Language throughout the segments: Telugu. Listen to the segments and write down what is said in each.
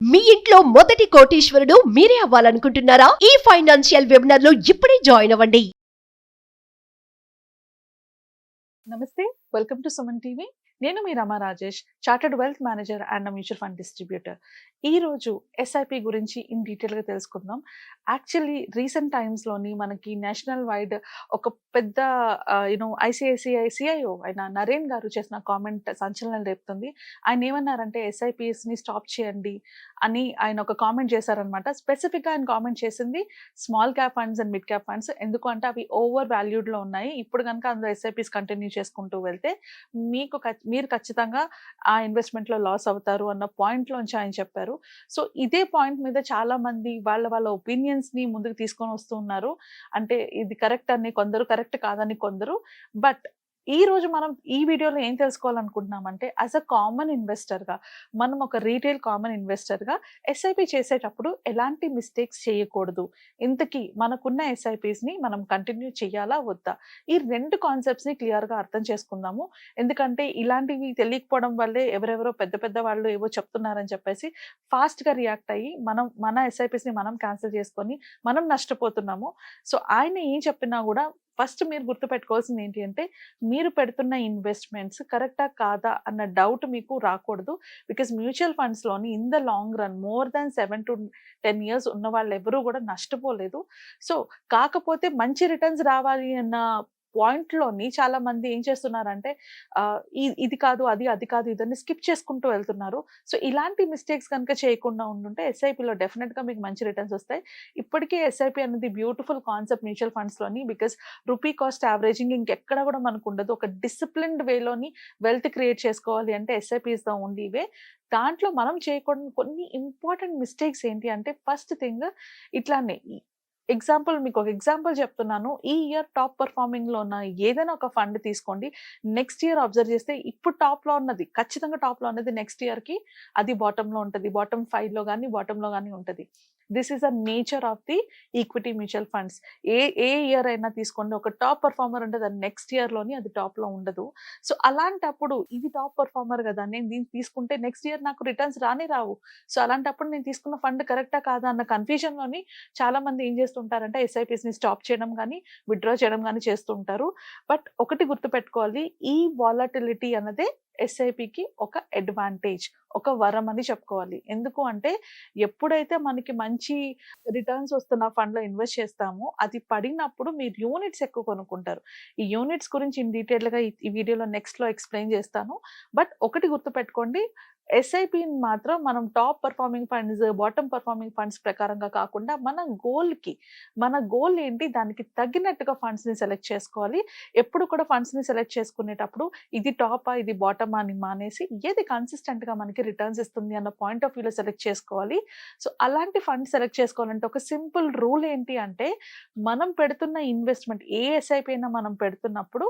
మీ ఇంట్లో మొదటి కోటీశ్వరుడు మీరే అవ్వాలనుకుంటున్నారా? ఈ ఫైనాన్షియల్ వెబినార్ లో ఇప్పుడే జాయిన్ అవ్వండి. నమస్తే, వెల్కమ్ టు సుమన్ టీవీ. నేను మీ Rama Rajesh, chartered wealth manager and mutual fund distributor. ఈ రోజు ఎస్ఐపి గురించి ఇన్ డీటెయిల్గా తెలుసుకుందాం. యాక్చువల్లీ రీసెంట్ టైమ్స్లోని మనకి నేషనల్ వైడ్ ఒక పెద్ద ఐసిఐసిఐ సిఐఓ అయిన నరేన్ గారు చేసిన కామెంట్ సంచలనం రేపుతుంది. ఆయన ఏమన్నారంటే ఎస్ఐపిఎస్ని స్టాప్ చేయండి అని ఆయన ఒక కామెంట్ చేశారనమాట. స్పెసిఫిక్గా ఆయన కామెంట్ చేసింది small cap funds and mid cap funds. ఎందుకంటే అవి ఓవర్ వాల్యూడ్లో ఉన్నాయి. ఇప్పుడు కనుక అందులో ఎస్ఐపిస్ కంటిన్యూ చేసుకుంటూ వెళ్తే మీరు ఖచ్చితంగా ఆ ఇన్వెస్ట్మెంట్లో లాస్ అవుతారు అన్న పాయింట్లోంచి ఆయన చెప్పారు. సో ఇదే పాయింట్ మీద చాలా మంది వాళ్ళ ఒపీనియన్స్ని ముందుకు తీసుకొని వస్తున్నారు. అంటే ఇది కరెక్ట్ అని కొందరు, కరెక్ట్ కాదని కొందరు. బట్ ఈ రోజు మనం ఈ వీడియోలో ఏం తెలుసుకోవాలనుకుంటున్నామంటే యాజ్ అ కామన్ ఇన్వెస్టర్గా, మనం ఒక రీటైల్ కామన్ ఇన్వెస్టర్గా ఎస్ఐపి చేసేటప్పుడు ఎలాంటి మిస్టేక్స్ చేయకూడదు, ఇంతకీ మనకున్న ఎస్ఐపిస్ని మనం కంటిన్యూ చేయాలా వద్దా, ఈ రెండు కాన్సెప్ట్స్ని క్లియర్గా అర్థం చేసుకుందాము. ఎందుకంటే ఇలాంటివి తెలియకపోవడం వల్లే ఎవరెవరో పెద్ద పెద్ద వాళ్ళు ఏవో చెప్తున్నారని చెప్పేసి ఫాస్ట్గా రియాక్ట్ అయ్యి మన ఎస్ఐపిస్ని మనం క్యాన్సిల్ చేసుకొని మనం నష్టపోతున్నాము. సో ఆయన ఏం చెప్పినా కూడా ఫస్ట్ మీరు గుర్తుపెట్టుకోవాల్సింది ఏంటి అంటే, మీరు పెడుతున్న ఇన్వెస్ట్మెంట్స్ కరెక్టా కాదా అన్న డౌట్ మీకు రాకూడదు. బికాస్ మ్యూచువల్ ఫండ్స్లోని in the long run more than 7 to 10 years ఉన్న వాళ్ళు ఎవరూ కూడా నష్టపోలేదు. సో కాకపోతే మంచి రిటర్న్స్ రావాలి అన్న పాయింట్లోని చాలా మంది ఏం చేస్తున్నారంటే ఇది కాదు అది కాదు ఇదని స్కిప్ చేసుకుంటూ వెళ్తున్నారు. సో ఇలాంటి మిస్టేక్స్ కనుక చేయకుండా ఉండుంటే ఎస్ఐపిలో డెఫినెట్గా మీకు మంచి రిటర్న్స్ వస్తాయి. ఇప్పటికే ఎస్ఐపి అనేది బ్యూటిఫుల్ కాన్సెప్ట్ మ్యూచువల్ ఫండ్స్లోని. బికాస్ రూపీ కాస్ట్ యావరేజింగ్ ఇంకెక్కడ కూడా మనకు ఉండదు. ఒక డిసిప్లిన్డ్ వేలోని వెల్త్ క్రియేట్ చేసుకోవాలి అంటే SIP is the only way. దాంట్లో మనం చేయకూడని కొన్ని ఇంపార్టెంట్ మిస్టేక్స్ ఏంటి అంటే, ఫస్ట్ థింగ్ ఇట్లానే మీకు ఒక ఎగ్జాంపుల్ చెప్తున్నాను. ఈ ఇయర్ టాప్ పర్ఫార్మింగ్లో ఉన్న ఏదైనా ఒక ఫండ్ తీసుకోండి. నెక్స్ట్ ఇయర్ అబ్జర్వ్ చేస్తే ఇప్పుడు టాప్లో ఉన్నది, ఖచ్చితంగా టాప్లో ఉన్నది నెక్స్ట్ ఇయర్కి అది బాటంలో ఉంటుంది. బాటమ్ 5లో కానీ బాటంలో కానీ ఉంటుంది. This is the nature of the equity mutual funds. A year అయినా తీసుకోండి, ఒక టాప్ పర్ఫార్మర్ ఉంటుంది, అది నెక్స్ట్ ఇయర్లోని అది టాప్లో ఉండదు. సో అలాంటప్పుడు ఇది టాప్ పర్ఫార్మర్ కదా, నేను దీన్ని తీసుకుంటే నెక్స్ట్ ఇయర్ నాకు రిటర్న్స్ రావు. సో అలాంటప్పుడు నేను తీసుకున్న ఫండ్ కరెక్టా కాదా అన్న కన్ఫ్యూజన్లోని చాలా మంది ఏం చేస్తుంటారంటే ఎస్ఐపిస్ని స్టాప్ చేయడం కానీ విత్డ్రా చేయడం కానీ చేస్తుంటారు. బట్ ఒకటి గుర్తుపెట్టుకోవాలి, ఈ వాలటిలిటీ అన్నదే ఎస్ఐపికి ఒక అడ్వాంటేజ్, ఒక వరం అని చెప్పుకోవాలి. ఎందుకు అంటే ఎప్పుడైతే మనకి మంచి రిటర్న్స్ వస్తున్న ఫండ్లో ఇన్వెస్ట్ చేస్తామో అది పడినప్పుడు మీరు యూనిట్స్ ఎక్కువ కొనుక్కుంటారు. ఈ యూనిట్స్ గురించి ఇన్ డీటెయిల్గా ఈ వీడియోలో నెక్స్ట్లో ఎక్స్ప్లెయిన్ చేస్తాను. బట్ ఒకటి గుర్తుపెట్టుకోండి, ఎస్ఐపిని మాత్రం మనం top performing funds, bottom performing funds ప్రకారంగా కాకుండా మన గోల్ ఏంటి, దానికి తగ్గినట్టుగా ఫండ్స్ని సెలెక్ట్ చేసుకోవాలి. ఎప్పుడు కూడా ఫండ్స్ని సెలెక్ట్ చేసుకునేటప్పుడు ఇది టాపా ఇది బాటమా అని మానేసి ఏది కన్సిస్టెంట్గా మనకి రిటర్న్స్ ఇస్తుంది అన్న పాయింట్ ఆఫ్ వ్యూలో సెలెక్ట్ చేసుకోవాలి. సో అలాంటి ఫండ్ సెలెక్ట్ చేసుకోవాలంటే ఒక సింపుల్ రూల్ ఏంటి అంటే, మనం పెడుతున్న ఇన్వెస్ట్మెంట్ ఏ ఎస్ఐపి అయినా మనం పెడుతున్నప్పుడు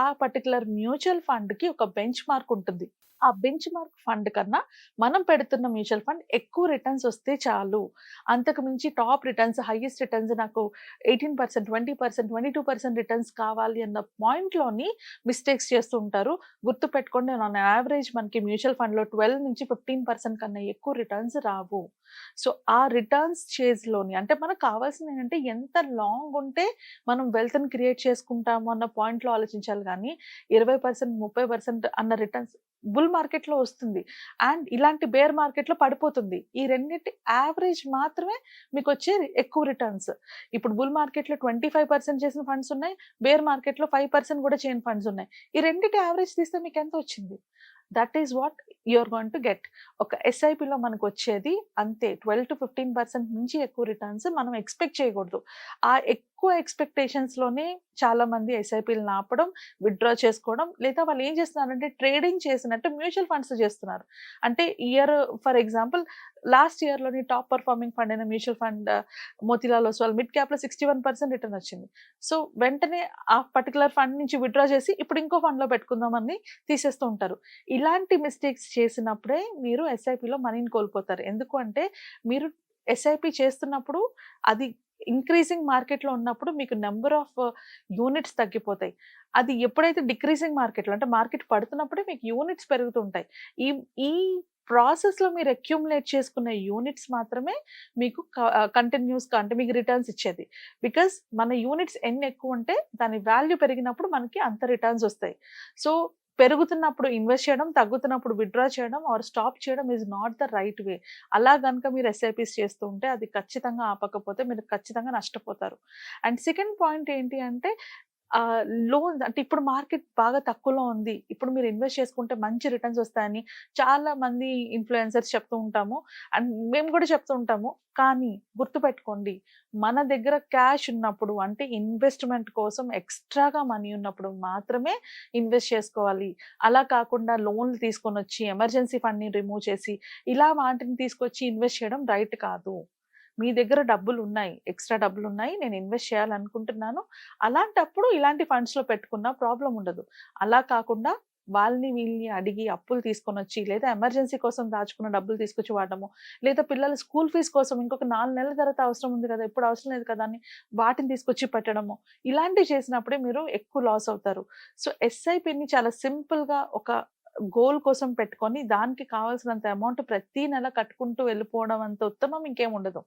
ఆ పర్టికులర్ మ్యూచువల్ ఫండ్కి ఒక బెంచ్ మార్క్ ఉంటుంది. ఆ బెంచ్ మార్క్ ఫండ్ కన్నా మనం పెడుతున్న మ్యూచువల్ ఫండ్ ఎక్కువ రిటర్న్స్ వస్తే చాలు. అంతకు మించి టాప్ రిటర్న్స్, హైయెస్ట్ రిటర్న్స్ నాకు 18%, 20%, 22% రిటర్న్స్ కావాలి అన్న పాయింట్లోని మిస్టేక్స్ చేస్తూ ఉంటారు. గుర్తుపెట్టుకోండి, ఆన్ యావరేజ్ మనకి మ్యూచువల్ ఫండ్లో 12 నుంచి 15% కన్నా ఎక్కువ రిటర్న్స్ రావు. సో ఆ రిటర్న్స్ చేజ్లోని అంటే మనకు కావాల్సింది ఏంటంటే ఎంత లాంగ్ ఉంటే మనం వెల్త్ని క్రియేట్ చేసుకుంటాము అన్న పాయింట్లో ఆలోచించాలి. కానీ 20%, 30% అన్న రిటర్న్స్ బుల్ మార్కెట్లో వస్తుంది అండ్ ఇలాంటి బేర్ మార్కెట్లో పడిపోతుంది. ఈ రెండింటి యావరేజ్ మాత్రమే మీకు వచ్చే ఎక్కువ రిటర్న్స్. ఇప్పుడు బుల్ మార్కెట్లో 25% చేసిన ఫండ్స్ ఉన్నాయి, బేర్ మార్కెట్లో 5% కూడా చేయని ఫండ్స్ ఉన్నాయి. ఈ రెండింటి యావరేజ్ తీస్తే మీకు ఎంత వచ్చింది? That is what you're going to get. ఒక ఎస్ఐపిలో మనకు వచ్చేది అంతే, 12 to 15% నుంచి ఎక్కువ రిటర్న్స్ మనం ఎక్స్పెక్ట్ చేయకూడదు. ఆ ఎక్కువ ఎక్స్పెక్టేషన్స్లోనే చాలా మంది ఎస్ఐపిలను ఆపడం, విత్డ్రా చేసుకోవడం, లేదా వాళ్ళు ఏం చేస్తున్నారంటే ట్రేడింగ్ చేసినట్టు మ్యూచువల్ ఫండ్స్ చేస్తున్నారు. అంటే ఇయర్ ఫర్ ఎగ్జాంపుల్ లాస్ట్ ఇయర్లోని టాప్ పర్ఫార్మింగ్ ఫండ్ అయిన mutual fund Motilal Oswal mid క్యాప్లో 61% రిటర్న్ వచ్చింది. సో వెంటనే ఆ పర్టికులర్ ఫండ్ నుంచి విత్డ్రా చేసి ఇప్పుడు ఇంకో ఫండ్లో పెట్టుకుందామని తీసేస్తూ ఉంటారు. ఇలాంటి మిస్టేక్స్ చేసినప్పుడే మీరు ఎస్ఐపిలో మనీని కోల్పోతారు. ఎందుకు అంటే మీరు ఎస్ఐపి చేస్తున్నప్పుడు అది ఇంక్రీజింగ్ మార్కెట్లో ఉన్నప్పుడు మీకు నెంబర్ ఆఫ్ యూనిట్స్ తగ్గిపోతాయి. అది ఎప్పుడైతే డిక్రీజింగ్ మార్కెట్లో అంటే మార్కెట్ పడుతున్నప్పుడే మీకు యూనిట్స్ పెరుగుతుంటాయి. ఈ ప్రాసెస్‌లో మీరు అక్యుములేట్ చేసుకున్న యూనిట్స్ మాత్రమే మీకు కంటిన్యూస్‌గా అంటే మీకు రిటర్న్స్ ఇచ్చేది. బికాజ్ మన యూనిట్స్ ఎన్ని ఎక్కువ ఉంటే దాని వాల్యూ పెరిగినప్పుడు మనకి అంత రిటర్న్స్ వస్తాయి. సో పెరుగుతున్నప్పుడు ఇన్వెస్ట్ చేయడం, తగ్గుతున్నప్పుడు విత్‌డ్రా చేయడం ఆర్ స్టాప్ చేయడం is not the right way. అలా గనుక మీరు ఎస్ఐపీస్ చేస్తూ ఉంటే అది ఖచ్చితంగా ఆపకపోతే మీరు ఖచ్చితంగా నష్టపోతారు. అండ్ సెకండ్ పాయింట్ ఏంటి అంటే లోన్ అంటే ఇప్పుడు మార్కెట్ బాగా తక్కువలో ఉంది. ఇప్పుడు మీరు ఇన్వెస్ట్ చేసుకుంటే మంచి రిటర్న్స్ వస్తాయని చాలా మంది ఇన్‌ఫ్లుయెన్సర్స్ చెప్తూ ఉంటాము. అండ్ మేము కూడా చెప్తూ ఉంటాము. కానీ గుర్తుపెట్టుకోండి, మన దగ్గర క్యాష్ ఉన్నప్పుడు అంటే ఇన్వెస్ట్‌మెంట్ కోసం ఎక్స్‌ట్రాగా మనీ ఉన్నప్పుడు మాత్రమే ఇన్వెస్ట్ చేసుకోవాలి. అలా కాకుండా లోన్‌లు తీసుకొనొచ్చి ఎమర్జెన్సీ ఫండ్‌ని రిమూవ్ చేసి ఇలా వాటిని తీసుకొచ్చి ఇన్వెస్ట్ చేయడం రైట్ కాదు. మీ దగ్గర డబ్బులున్నాయి. ఎక్స్‌ట్రా డబ్బులున్నాయి. నేను ఇన్వెస్ట్ చేయాలనుకుంటున్నాను. అలాంటప్పుడు ఇలాంటి ఫండ్స్‌లో పెట్టుకున్న ప్రాబ్లమ్ ఉండదు. అలా కాకుండా వాళ్ళని వీళ్ళని అడిగి అప్పులు తీసుకొనొచ్చి లేదా ఎమర్జెన్సీ కోసం దాచుకున్న డబ్బులు తీసుకొచ్చి వాడడము. లేదా పిల్లల స్కూల్ ఫీస్ కోసం ఇంకొక 4 నెలల తర్వాత అవసరం ఉంది కదా! ఇప్పుడు అవసరం లేదు కదా! అని వాటిని తీసుకొచ్చి పెట్టడము. ఇలాంటివి చేసినప్పుడే మీరు ఎక్కువ లాస్ అవుతారు. సో, ఎస్ఐపిని చాలా సింపుల్‌గా ఒక గోల్ కోసం పెట్టుకొని దానికి కావాల్సినంత అమౌంట్ ప్రతి నెల కట్టుకుంటూ వెళ్ళిపోవడం అంత ఉత్తమం ఇంకేముండదు.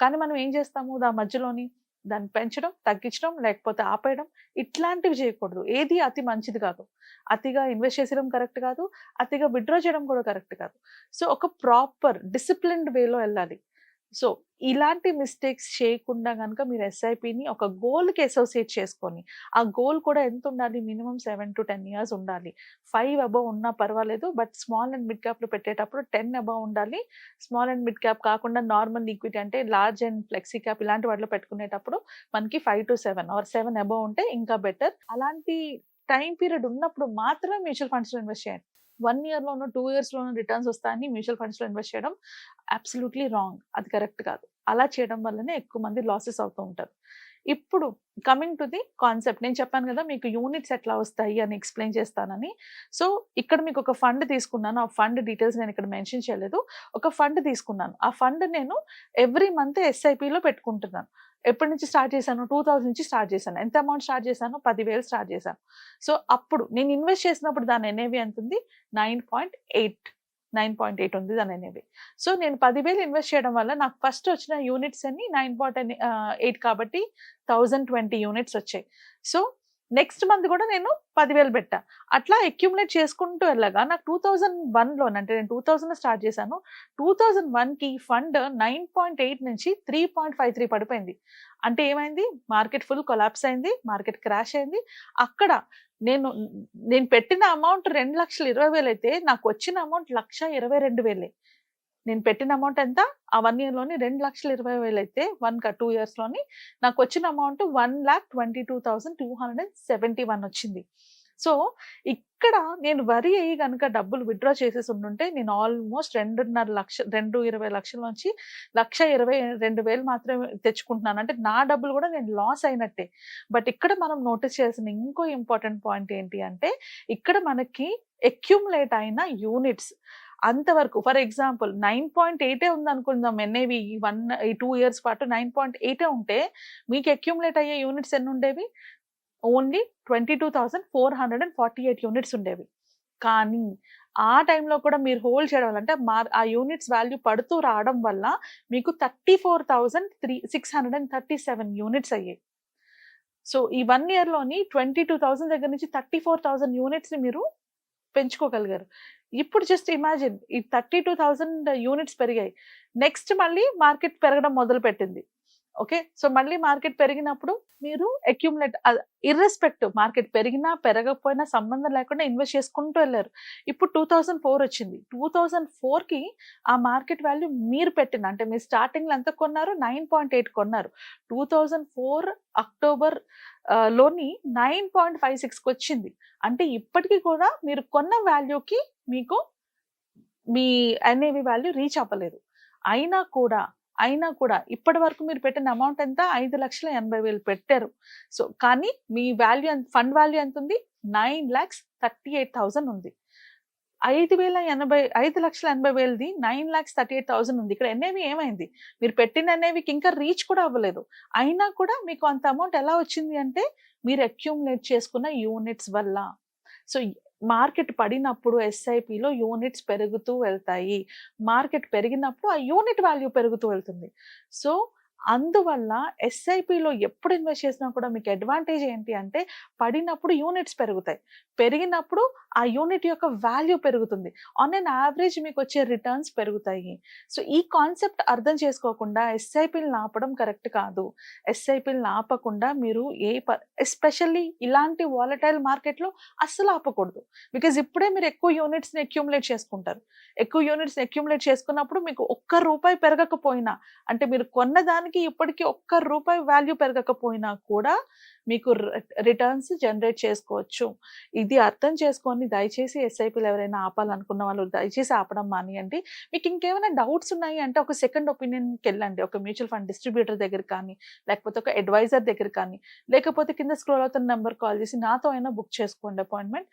కానీ మనం ఏం చేస్తాము మధ్యలోని దాన్ని పెంచడం, తగ్గించడం, లేకపోతే ఆపేయడం ఇట్లాంటివి చేయకూడదు. ఏది అతి మంచిది కాదు. అతిగా ఇన్వెస్ట్ చేసేయడం కరెక్ట్ కాదు. అతిగా విత్‌డ్రా చేయడం కూడా కరెక్ట్ కాదు. సో, ఒక ప్రాపర్ డిసిప్లిన్డ్ వేలో ఎళ్ళాలి. సో, ఇలాంటి మిస్టేక్స్ చేయకుండా గనుక మీరు ఎస్ఐపిని ఒక గోల్‌కి అసోసియేట్ చేసుకొని, ఆ గోల్ కూడా ఎంతుండాలి? మినిమమ్ 7-10 ఇయర్స్ ఉండాలి. 5 అబోవ్ ఉన్నా పర్వాలేదు. బట్ స్మాల్ అండ్ మిడ్ క్యాప్‌లో పెట్టేటప్పుడు 10 అబోవ్ ఉండాలి. స్మాల్ అండ్ మిడ్ క్యాప్ కాకుండా నార్మల్ ఈక్విటీ అంటే లార్జ్ అండ్ ఫ్లెక్సీ క్యాప్ ఇలాంటి వాటిలో పెట్టుకునేటప్పుడు మనకి 5-7 ఆర్ 7 అబోవ్ ఉంటే ఇంకా బెటర్. అలాంటి టైమ్ పీరియడ్ ఉన్నప్పుడు మాత్రమే మ్యూచువల్ ఫండ్స్‌లో ఇన్వెస్ట్ చేయండి. 1 ఇయర్‌లోనో, 2 ఇయర్స్‌లోనో రిటర్న్స్ వస్తాయని మ్యూచువల్ ఫండ్స్‌లో ఇన్వెస్ట్ చేయడం అబ్సల్యూట్‌లీ రాంగ్. అది కరెక్ట్ కాదు. అలా చేయడం వల్లనే ఎక్కువ మంది లాసెస్ అవుతూ ఉంటారు. ఇప్పుడు కమింగ్ టు ది కాన్సెప్ట్ నేను చెప్పాను కదా! మీకు యూనిట్స్ ఎట్లా వస్తాయి అని ఎక్స్‌ప్లెయిన్ చేస్తానని. సో, ఇక్కడ మీకు ఒక ఫండ్ తీసుకున్నాను. ఆ ఫండ్ డీటెయిల్స్ నేను ఇక్కడ మెన్షన్ చేయలేదు. ఒక ఫండ్ తీసుకున్నాను. ఆ ఫండ్ నేను ఎవ్రీ మంత్ ఎస్ఐపిలో పెట్టుకుంటున్నాను. ఎప్పటి నుంచి స్టార్ట్ చేశాను? 2000 నుంచి స్టార్ట్ చేశాను. ఎంత అమౌంట్ స్టార్ట్ చేశాను? 10,000 స్టార్ట్ చేశాను. సో, అప్పుడు నేను ఇన్వెస్ట్ చేసినప్పుడు దాని ఎన్ఏవి ఎంతుంది? 9.8 9.8 ఉంది దాని ఎన్ఏవి. సో, నేను 10,000 ఇన్వెస్ట్ చేయడం వల్ల నాకు ఫస్ట్ వచ్చిన యూనిట్స్ అన్ని 9.8 కాబట్టి 1020 యూనిట్స్ వచ్చాయి. సో, నెక్స్ట్ మంత్ కూడా నేను 10,000 పెట్టా. అట్లా అక్యుములేట్ చేసుకుంటూ వెళ్ళగా నాకు 2001లో అంటే నేను 2000లో స్టార్ట్ చేశాను. 2001కి ఫండ్ 9.8 నుంచి 3.53 పడిపోయింది. అంటే ఏమైంది? మార్కెట్ ఫుల్ కొలాప్స్ అయింది. మార్కెట్ క్రాష్ అయింది. అక్కడ నేను నేను పెట్టిన అమౌంట్ 2,20,000 అయితే నాకొచ్చిన అమౌంట్ 1,22,000 నేను పెట్టిన అమౌంట్ ఎంత? ఆ 1 ఇయర్‌లోని 2,20,000 అయితే 2 ఇయర్స్‌లోని నాకొచ్చిన అమౌంట్ 1,22,271 వచ్చింది. సో, ఇక్కడ నేను వరి అయ్యి గనుక డబ్బులు విత్‌డ్రా చేసేసి ఉండుంటే నేను ఆల్‌మోస్ట్ 2,20,000 నుంచి 1,22,000 మాత్రమే తెచ్చుకుంటున్నాను. అంటే నా డబ్బులు కూడా నేను లాస్ అయినట్టే. బట్ ఇక్కడ మనం నోటీస్ చేయాల్సిన ఇంకో ఇంపార్టెంట్ పాయింట్ ఏంటి అంటే ఇక్కడ మనకి అక్యుములేట్ అయిన యూనిట్స్ అంతవరకు ఫర్ ఎగ్జాంపుల్ 9.8 ఉందనుకుందాం ఎన్ఏవి ఈ 2 ఇయర్స్ పాటు 9.8 ఉంటే మీకు అక్యుములేట్ అయ్యే యూనిట్స్ ఎన్ని ఉండేవి? ఓన్లీ 22,448 యూనిట్స్ ఉండేవి. కానీ ఆ టైంలో కూడా మీరు హోల్డ్ చేయడం వల్ల అంటే ఆ యూనిట్స్ వాల్యూ పడుతూ రావడం వల్ల మీకు 34,637 యూనిట్స్ అయ్యాయి. సో, ఈ 1 ఇయర్‌లోని 22,000 దగ్గర నుంచి 34,000 యూనిట్స్‌ని మీరు పెంచుకోగలిగారు. ఇప్పుడు జస్ట్ ఇమాజిన్ ఈ 32,000 యూనిట్స్ పెరిగాయి. నెక్స్ట్ మళ్ళీ మార్కెట్ పెరగడం మొదలుపెట్టింది. ఓకే. సో, మళ్ళీ మార్కెట్ పెరిగినప్పుడు మీరు అక్యుములేట్ ఇర్రెస్పెక్టివ్ మార్కెట్ పెరిగినా, పెరగకపోయినా సంబంధం లేకుండా ఇన్వెస్ట్ చేసుకుంటూ వెళ్లారు. ఇప్పుడు 2004 వచ్చింది. 2004కి ఆ మార్కెట్ వాల్యూ మీరు పెట్టిన అంటే మీరు స్టార్టింగ్‌లో ఎంత కొన్నారు? 9.8 కొన్నారు. 2004 అక్టోబర్ లోని 9.56కి వచ్చింది. అంటే ఇప్పటికి కూడా మీరు కొన్న వాల్యూకి మీకు మీ ఎన్ఏవి వాల్యూ రీచ్ అవ్వలేదు. అయినా కూడా ఇప్పటి వరకు మీరు పెట్టిన అమౌంట్ ఎంత? 5,80,000 పెట్టారు. సో, కానీ మీ వాల్యూ ఫండ్ వాల్యూ ఎంతుంది? 9,38,000 ఉంది. 5,80,000ది 9,38,000 ఉంది. ఇక్కడ ఎన్ఏవి ఏమైంది? మీరు పెట్టిన ఎన్ఏవికి ఇంకా రీచ్ కూడా అవ్వలేదు. అయినా కూడా మీకు అంత అమౌంట్ ఎలా వచ్చింది అంటే మీరు అక్యుములేట్ చేసుకున్న యూనిట్స్ వల్ల. సో, మార్కెట్ పడినప్పుడు ఎస్ఐపిలో యూనిట్స్ పెరుగుతూ వెళ్తాయి. మార్కెట్ పెరిగినప్పుడు ఆ యూనిట్ వాల్యూ పెరుగుతూ వెళ్తుంది. సో అందువల్ల ఎస్ఐపిలో ఎప్పుడు ఇన్వెస్ట్ చేసినా కూడా మీకు అడ్వాంటేజ్ ఏంటి అంటే పడినప్పుడు యూనిట్స్ పెరుగుతాయి. పెరిగినప్పుడు ఆ యూనిట్ యొక్క వాల్యూ పెరుగుతుంది. ఆన్ ఎన్ యావరేజ్ మీకు వచ్చే రిటర్న్స్ పెరుగుతాయి. సో ఈ కాన్సెప్ట్ అర్థం చేసుకోకుండా ఎస్ఐపిలు ఆపడం కరెక్ట్ కాదు. ఎస్ఐపిలు ఆపకుండా మీరు ఎస్పెషల్లీ ఇలాంటి వాలటైల్ మార్కెట్లో అస్సలు ఆపకూడదు. బికాజ్ ఇప్పుడే మీరు ఎక్కువ యూనిట్స్ని అక్యుములేట్ చేసుకుంటారు. ఎక్కువ యూనిట్స్ని అక్యుములేట్ చేసుకున్నప్పుడు మీకు ₹1 పెరగకపోయినా, అంటే మీరు కొన్నదానికి ఇప్పటికీ ₹1 వాల్యూ పెరగకపోయినా కూడా మీకు రిటర్న్స్ జనరేట్ చేసుకోవచ్చు. ఇది అర్థం చేసుకొని దయచేసి ఎస్ఐపిలు ఎవరైనా ఆపాలనుకున్న వాళ్ళు దయచేసి ఆపడం మానేయండి. మీకు ఇంకేమైనా డౌట్స్ ఉన్నాయి అంటే ఒక సెకండ్ ఒపీనియన్కి వెళ్ళండి. ఒక మ్యూచువల్ ఫండ్ డిస్ట్రిబ్యూటర్ దగ్గర కానీ, లేకపోతే ఒక అడ్వైజర్ దగ్గర కానీ, లేకపోతే కింద స్క్రోల్ అవుతున్న నెంబర్ కాల్ చేసి నాతో అయినా బుక్ చేసుకోండి అపాయింట్మెంట్.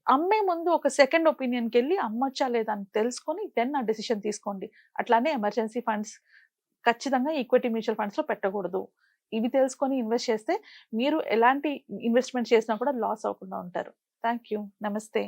అమ్మే ముందు ఒక సెకండ్ ఒపీనియన్కి వెళ్ళి అమ్మొచ్చా లేదా అని తెలుసుకొని దెన్ ఆ డెసిషన్ తీసుకోండి. అట్లానే ఎమర్జెన్సీ ఫండ్స్ ఖచ్చితంగా ఈక్విటీ మ్యూచువల్ ఫండ్స్లో పెట్టకూడదు. ఇవి తెలుసుకొని ఇన్వెస్ట్ చేస్తే మీరు ఎలాంటి ఇన్వెస్ట్మెంట్ చేసినా కూడా లాస్ అవ్వకుండా ఉంటారు. Thank you. నమస్తే.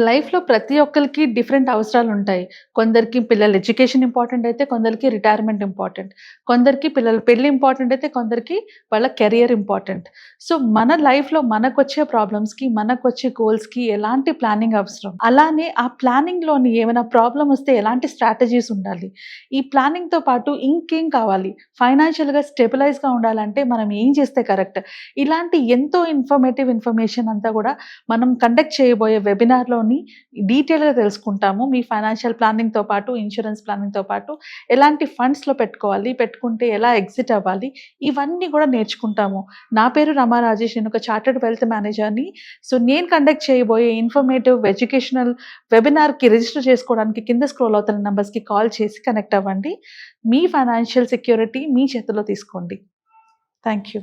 లైఫ్‌లో ప్రతి ఒక్కరికి డిఫరెంట్ అవసరాలు ఉంటాయి. కొందరికి పిల్లల ఎడ్యుకేషన్ ఇంపార్టెంట్ అయితే, కొందరికి రిటైర్మెంట్ ఇంపార్టెంట్. కొందరికి పిల్లల పెళ్లి ఇంపార్టెంట్ అయితే, కొందరికి వాళ్ళ కెరియర్ ఇంపార్టెంట్. సో మన లైఫ్‌లో మనకొచ్చే ప్రాబ్లమ్స్‌కి, మనకొచ్చే గోల్స్‌కి ఎలాంటి ప్లానింగ్ అవసరం. అలానే ఆ ప్లానింగ్‌లోని ఏమైనా ప్రాబ్లమ్ వస్తే ఎలాంటి స్ట్రాటజీస్ ఉండాలి. ఈ ప్లానింగ్‌తో పాటు ఇంకేం కావాలి. ఫైనాన్షియల్‌గా స్టెబిలైజ్‌గా ఉండాలంటే మనం ఏం చేస్తే కరెక్ట్. ఇలాంటి ఎంతో ఇన్ఫర్మేషన్ అంతా కూడా మనం కండక్ట్ చేయబోయే వెబినార్‌లోని డీటెయిల్‌గా తెలుసుకుంటాము. మీ ఫైనాన్షియల్ ప్లానింగ్‌తో పాటు, ఇన్స్యూరెన్స్ ప్లానింగ్‌తో పాటు ఎలాంటి ఫండ్స్‌లో పెట్టుకోవాలి, పెట్టుకుంటే ఎలా ఎగ్జిట్ అవ్వాలి, ఇవన్నీ కూడా నేర్చుకుంటాము. నా పేరు రమా రాజేష్. నేను ఒక చార్టర్డ్ వెల్త్ మేనేజర్‌ని. సో నేను కండక్ట్ చేయబోయే ఇన్ఫర్మేటివ్, ఎడ్యుకేషనల్ వెబినార్‌కి రిజిస్టర్ చేసుకోవడానికి కింద స్క్రోల్ అవుతున్న నంబర్స్‌కి కాల్ చేసి కనెక్ట్ అవ్వండి. మీ ఫైనాన్షియల్ సెక్యూరిటీ మీ చేతుల్లో తీసుకోండి. Thank you.